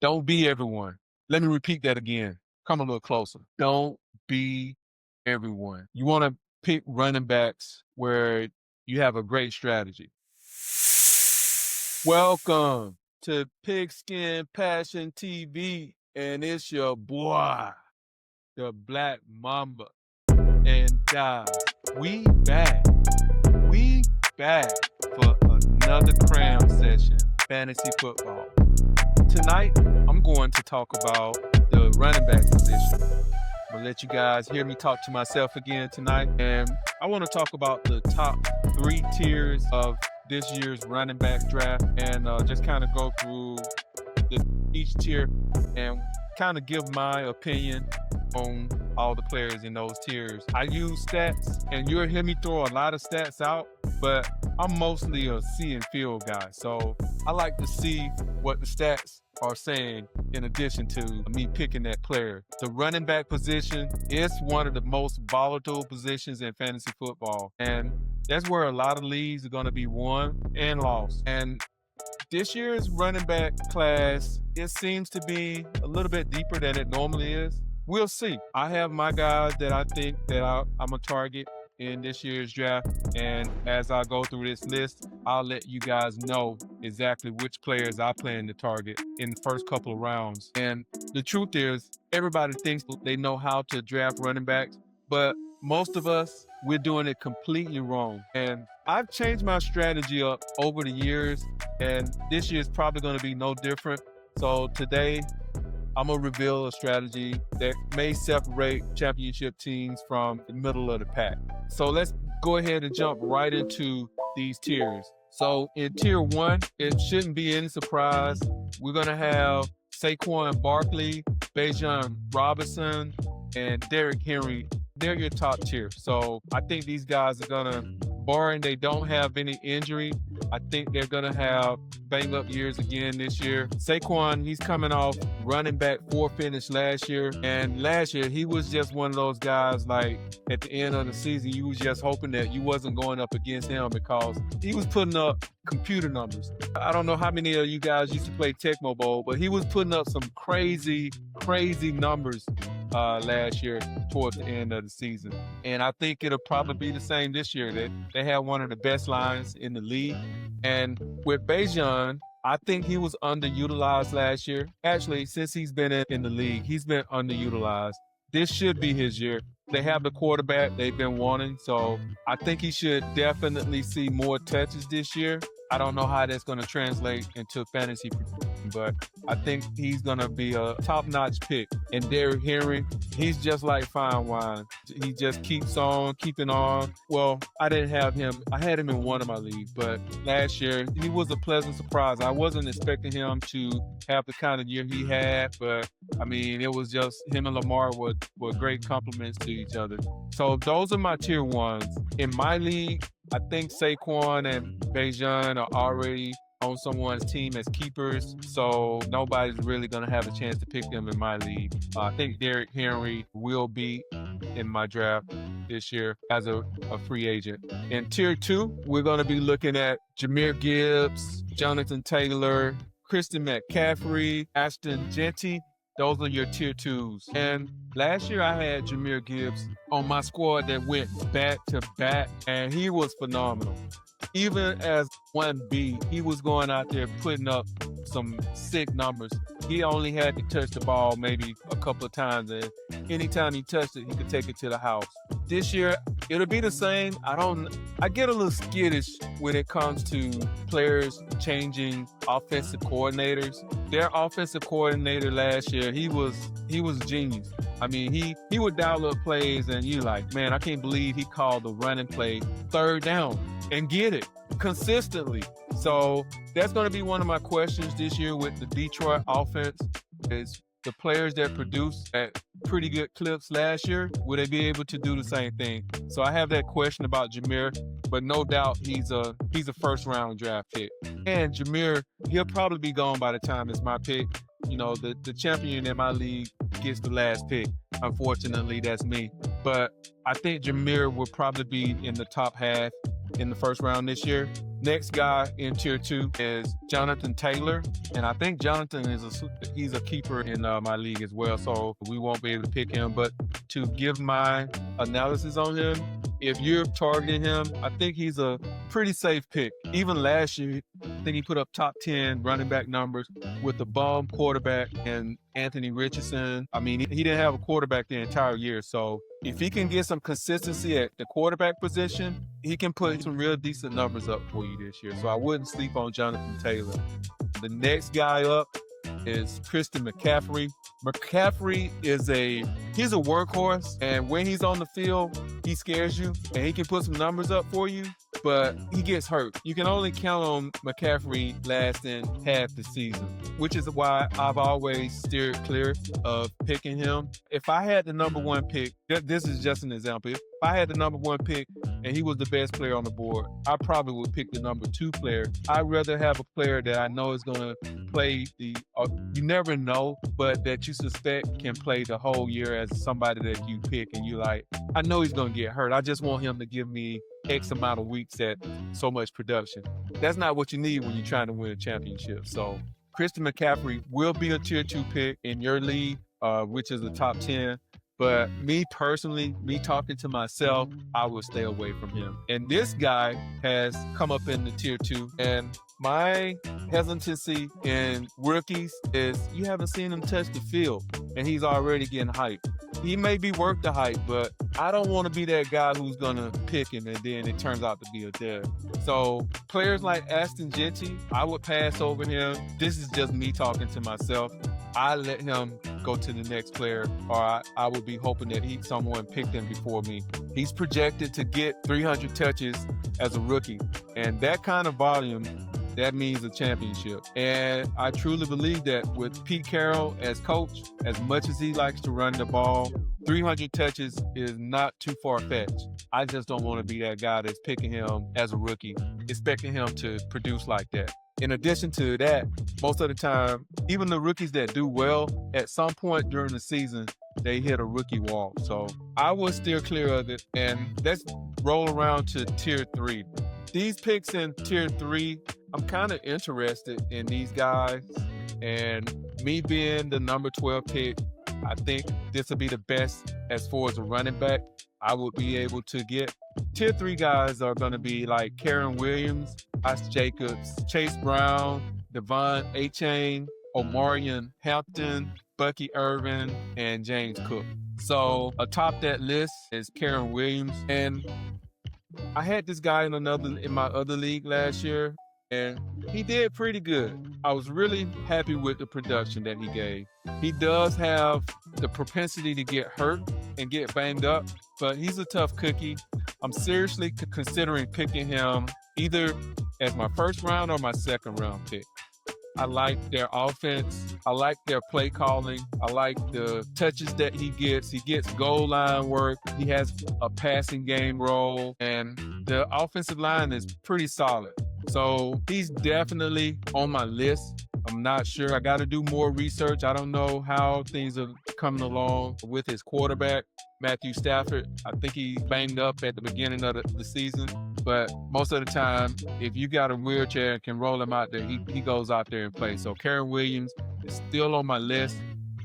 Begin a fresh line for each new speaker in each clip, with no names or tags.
Don't be everyone. Let me repeat that again. Come a little closer. Don't be everyone. You want to pick running backs where you have a great strategy. Welcome to Pigskin Passion TV, and it's your boy, the Black Mamba. And guys, we back for another cram session, fantasy football. Tonight, I'm going to talk about the running back position. I'm going to let you guys hear me talk to myself again tonight. And I want to talk about the top 3 tiers of this year's running back draft and just kind of go through each tier and kind of give my opinion on all the players in those tiers. I use stats, and you'll hear me throw a lot of stats out, but I'm mostly a see and feel guy. So I like to see what the stats are saying in addition to me picking that player. The running back position is one of the most volatile positions in fantasy football, and that's where a lot of leagues are going to be won and lost. And this year's running back class, it seems to be a little bit deeper than it normally is. We'll see. I have my guys that I think that I'm a target in this year's draft. And as I go through this list, I'll let you guys know exactly which players I plan to target in the first couple of rounds. And the truth is, everybody thinks they know how to draft running backs, but most of us, we're doing it completely wrong. And I've changed my strategy up over the years, and this year is probably going to be no different. So today, I'm going to reveal a strategy that may separate championship teams from the middle of the pack. So let's go ahead and jump right into these tiers. So in tier 1, it shouldn't be any surprise. We're going to have Saquon, Barkley, Bijan, Robinson, and Derrick Henry. They're your top tier. So I think these guys are going to, barring they don't have any injury, I think they're going to have bang-up years again this year. Saquon, he's coming off running back 4 finish last year. And last year, he was just one of those guys, like, at the end of the season, you was just hoping that you wasn't going up against him because he was putting up computer numbers. I don't know how many of you guys used to play Tecmo Bowl, but he was putting up some crazy numbers last year towards the end of the season. And I think it'll probably be the same this year. They have one of the best lines in the league. And with Bijan, I think he was underutilized last year. Actually, since he's been in the league, he's been underutilized. This should be his year. They have the quarterback they've been wanting, so I think he should definitely see more touches this year. I don't know how that's going to translate into fantasy, but I think he's going to be a top-notch pick. And Derrick Henry, he's just like fine wine. He just keeps on keeping on. Well, I didn't have him. I had him in one of my leagues, but last year he was a pleasant surprise. I wasn't expecting him to have the kind of year he had, but I mean, it was just him and Lamar were great compliments to each other. So those are my tier 1s. In my league, I think Saquon and Bijan are already on someone's team as keepers, so nobody's really going to have a chance to pick them in my league. I think Derrick Henry will be in my draft this year as a free agent. In tier 2, we're going to be looking at Jameer Gibbs, Jonathan Taylor, Christian McCaffrey, Ashton Genty. Those are your tier 2s. And last year I had Jameer Gibbs on my squad that went back to back, and he was phenomenal. Even as 1B, he was going out there putting up some sick numbers. He only had to touch the ball maybe a couple of times, and anytime he touched it, he could take it to the house. This year, it'll be the same. I get a little skittish when it comes to players changing offensive coordinators. Their offensive coordinator last year, he was genius. I mean, he would dial up plays, and you like, man, I can't believe he called the running play 3rd down and get it consistently. So that's going to be one of my questions this year with the Detroit offense is the players that produced at pretty good clips last year, will they be able to do the same thing? So I have that question about Jameer, but no doubt he's a first-round draft pick. And Jameer, he'll probably be gone by the time it's my pick. You know, the champion in my league gets the last pick. Unfortunately, that's me. But I think Jameer will probably be in the top half in the first round this year. Next guy in tier 2 is Jonathan Taylor. And I think Jonathan he's a keeper in my league as well, so we won't be able to pick him. But to give my analysis on him, if you're targeting him, I think he's a pretty safe pick. Even last year, I think he put up top 10 running back numbers with the bum quarterback and Anthony Richardson. I mean, he didn't have a quarterback the entire year. So if he can get some consistency at the quarterback position, he can put some real decent numbers up for you this year. So I wouldn't sleep on Jonathan Taylor. The next guy up is Christian McCaffrey. McCaffrey he's a workhorse, and when he's on the field, he scares you, and he can put some numbers up for you, but he gets hurt. You can only count on McCaffrey lasting half the season, which is why I've always steered clear of picking him. If I had the number 1 pick, this is just an example. If I had the number 1 pick and he was the best player on the board, I probably would pick the number 2 player. I'd rather have a player that I know is going to play you never know, but that you suspect can play the whole year as somebody that you pick and you like, I know he's going to get hurt. I just want him to give me X amount of weeks at so much production. That's not what you need when you're trying to win a championship. So Christian McCaffrey will be a tier 2 pick in your league, which is the top 10. But me personally, me talking to myself, I will stay away from him. And this guy has come up in the tier 2. And my hesitancy in rookies is you haven't seen him touch the field, and he's already getting hyped. He may be worth the hype, but I don't want to be that guy who's going to pick him and then it turns out to be a dud. So players like Aston Genty, I would pass over him. This is just me talking to myself. I let him go to the next player, or I would be hoping that someone picked him before me. He's projected to get 300 touches as a rookie, and that kind of volume, that means a championship. And I truly believe that with Pete Carroll as coach, as much as he likes to run the ball, 300 touches is not too far-fetched. I just don't want to be that guy that's picking him as a rookie, expecting him to produce like that. In addition to that, most of the time, even the rookies that do well, at some point during the season, they hit a rookie wall. So I will steer clear of it. And let's roll around to tier 3. These picks in tier 3, I'm kind of interested in these guys. And me being the number 12 pick, I think this will be the best as far as a running back I would be able to get. Tier 3 guys are going to be like Kyren Williams, Josh Jacobs, Chase Brown, Devon Achane, Omarion Hampton, Bucky Irvin, and James Cook. So atop that list is Kyren Williams. And I had this guy in my other league last year, and he did pretty good. I was really happy with the production that he gave. He does have the propensity to get hurt and get banged up, but he's a tough cookie. I'm seriously considering picking him either as my first round or my second round pick. I like their offense. I like their play calling. I like the touches that he gets. He gets goal line work. He has a passing game role, and the offensive line is pretty solid. So he's definitely on my list. I'm not sure. I got to do more research. I don't know how things are coming along with his quarterback, Matthew Stafford. I think he banged up at the beginning of the season. But most of the time, if you got a wheelchair and can roll him out there, he goes out there and plays. So Kyren Williams is still on my list.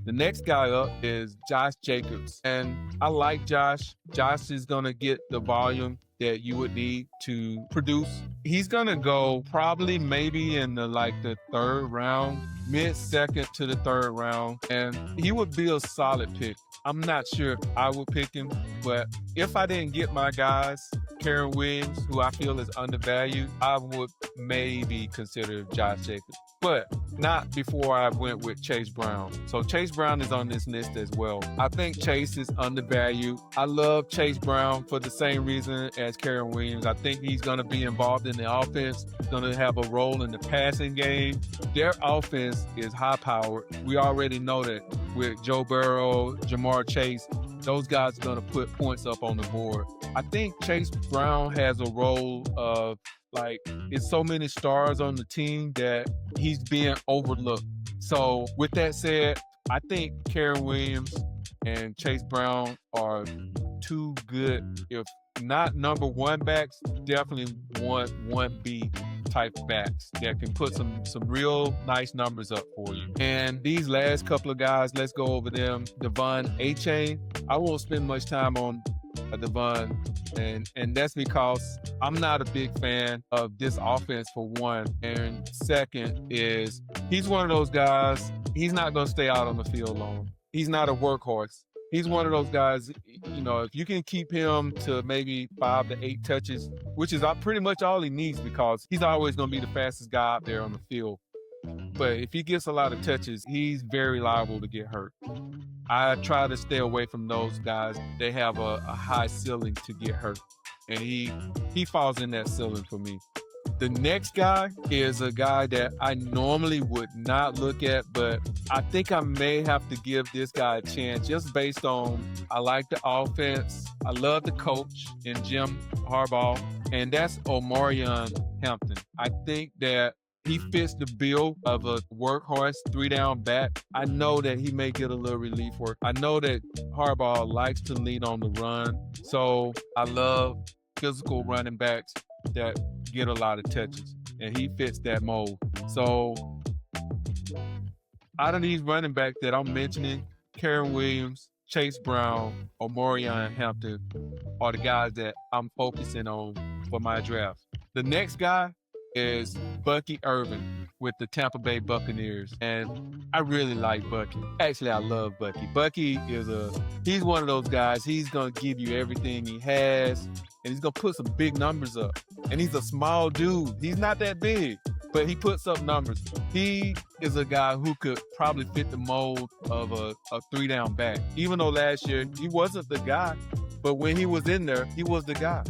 The next guy up is Josh Jacobs. And I like Josh. Josh is going to get the volume that you would need to produce. He's going to go probably maybe in the third round, mid-second to the third round. And he would be a solid pick. I'm not sure I would pick him, but if I didn't get my guys, Kyren Williams, who I feel is undervalued, I would maybe consider Josh Jacobs, but not before I went with Chase Brown. So Chase Brown is on this list as well. I think Chase is undervalued. I love Chase Brown for the same reason as Kyren Williams. I think he's going to be involved in the offense. He's going to have a role in the passing game. Their offense is high-powered. We already know that with Joe Burrow, Jamar Chase, those guys are going to put points up on the board. I think Chase Brown has a role of it's so many stars on the team that he's being overlooked. So with that said, I think Kyren Williams and Chase Brown are too good if not number one backs, definitely want 1B type backs that can put some real nice numbers up for you. And these last couple of guys, let's go over them. Devon A-Chain, I won't spend much time on Devon, and that's because I'm not a big fan of this offense, for one. And second is he's one of those guys, he's not going to stay out on the field long. He's not a workhorse. He's one of those guys, you know, if you can keep him to maybe 5 to 8 touches, which is pretty much all he needs, because he's always going to be the fastest guy out there on the field. But if he gets a lot of touches, he's very liable to get hurt. I try to stay away from those guys. They have a high ceiling to get hurt, and he falls in that ceiling for me. The next guy is a guy that I normally would not look at, but I think I may have to give this guy a chance just based on I like the offense. I love the coach in Jim Harbaugh, and that's Omarion Hampton. I think that he fits the bill of a workhorse, 3-down back. I know that he may get a little relief work. I know that Harbaugh likes to lean on the run, so I love physical running backs that get a lot of touches, and he fits that mold. So out of these running backs that I'm mentioning, Kyren Williams, Chase Brown, or Omarion Hampton are the guys that I'm focusing on for my draft. The next guy is Bucky Irvin with the Tampa Bay Buccaneers, and I really like Bucky. Actually, I love Bucky. Bucky he's one of those guys, he's going to give you everything he has, and he's going to put some big numbers up. And he's a small dude. He's not that big, but he puts up numbers. He is a guy who could probably fit the mold of a 3-down back. Even though last year he wasn't the guy, but when he was in there, he was the guy.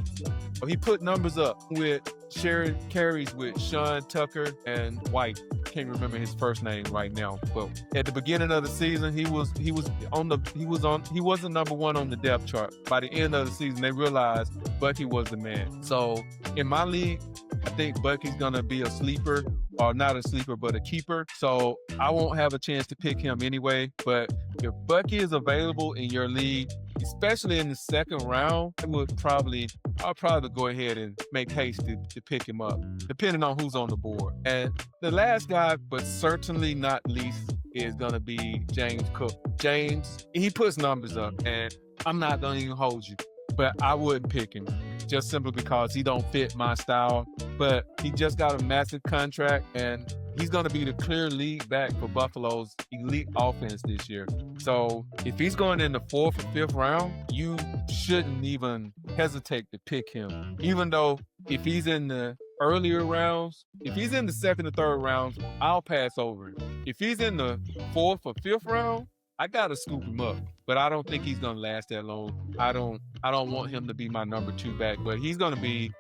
But he put numbers up with sharing carries with Sean Tucker and White. Can't remember his first name right now, but at the beginning of the season, he wasn't number one on the depth chart. By the end of the season, they realized Bucky was the man. So in my league, I think Bucky's gonna be a sleeper, or not a sleeper, but a keeper. So I won't have a chance to pick him anyway. But if Bucky is available in your league, especially in the second round, I'll probably go ahead and make haste to pick him up, depending on who's on the board. And the last guy, but certainly not least, is going to be James Cook. James, he puts numbers up, and I'm not going to even hold you, but I wouldn't pick him just simply because he don't fit my style. But he just got a massive contract, and he's going to be the clear lead back for Buffalo's elite offense this year. So if he's going in the 4th or 5th round, you shouldn't even hesitate to pick him. Even though if he's in the earlier rounds, if he's in the 2nd or 3rd rounds, I'll pass over him. If he's in the 4th or 5th round, I got to scoop him up. But I don't think he's going to last that long. I don't want him to be my number 2 back, but he's going to be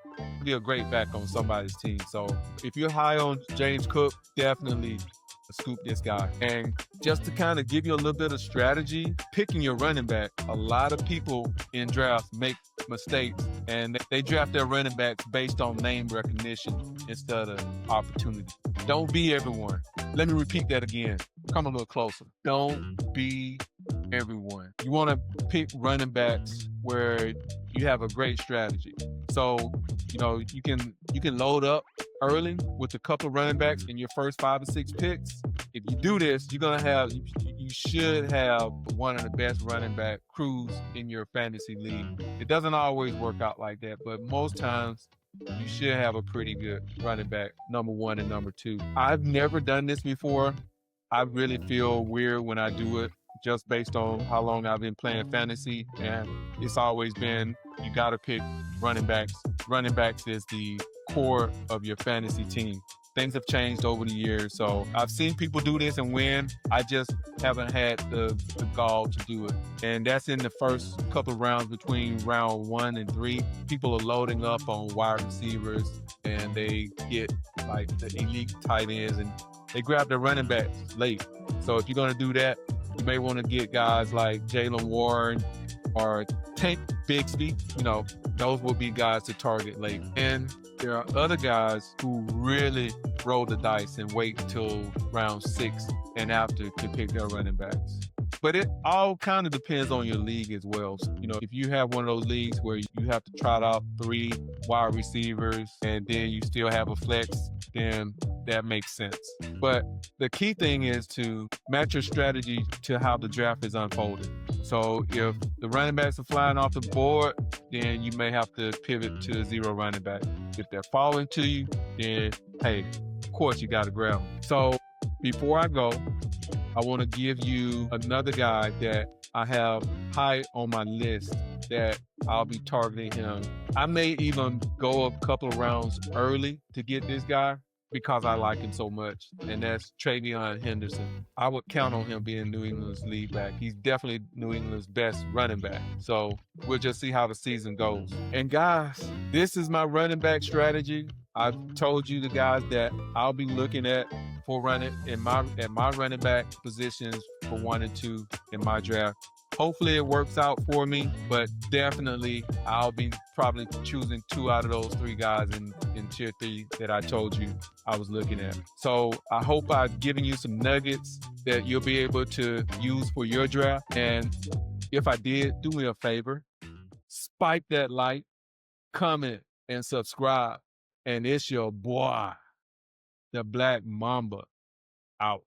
a great back on somebody's team. So if you're high on James Cook, definitely scoop this guy. And just to kind of give you a little bit of strategy, picking your running back, a lot of people in drafts make mistakes, and they draft their running backs based on name recognition instead of opportunity. Don't be everyone. Let me repeat that again. Come a little closer. Don't be everyone. You want to pick running backs where you have a great strategy. So, you know, you can load up early with a couple of running backs in your first 5 or 6 picks. If you do this, you should have one of the best running back crews in your fantasy league. It doesn't always work out like that, but most times you should have a pretty good running back, number 1 and number 2. I've never done this before. I really feel weird when I do it, just based on how long I've been playing fantasy, and it's always been you got to pick running backs. Running backs is the core of your fantasy team. Things have changed over the years, so I've seen people do this and win. I just haven't had the gall to do it. And that's in the first couple of rounds between round 1 and 3. People are loading up on wide receivers, and they get like the elite tight ends, and they grab their running backs late. So if you're going to do that, you may want to get guys like Jaylen Warren or Tank Bigsby. You know, those will be guys to target late. And there are other guys who really roll the dice and wait until round 6 and after to pick their running backs. But it all kind of depends on your league as well. So, if you have one of those leagues where you have to trot out 3 wide receivers and then you still have a flex, then that makes sense. But the key thing is to match your strategy to how the draft is unfolding. So if the running backs are flying off the board, then you may have to pivot to a 0 running back. If they're falling to you, then, hey, of course you got to grab them. So before I go, I want to give you another guy that I have high on my list that I'll be targeting him. I may even go a couple of rounds early to get this guy because I like him so much, and that's TreVeyon Henderson. I would count on him being New England's lead back. He's definitely New England's best running back. So we'll just see how the season goes. And guys, this is my running back strategy. I've told you the guys that I'll be looking at for running at my running back positions for 1 and 2 in my draft. Hopefully it works out for me, but definitely I'll be probably choosing 2 out of those 3 guys in tier 3 that I told you I was looking at. So I hope I've given you some nuggets that you'll be able to use for your draft. And if I did, do me a favor, spike that like, comment, and subscribe. And it's your boy, the Black Mamba, out.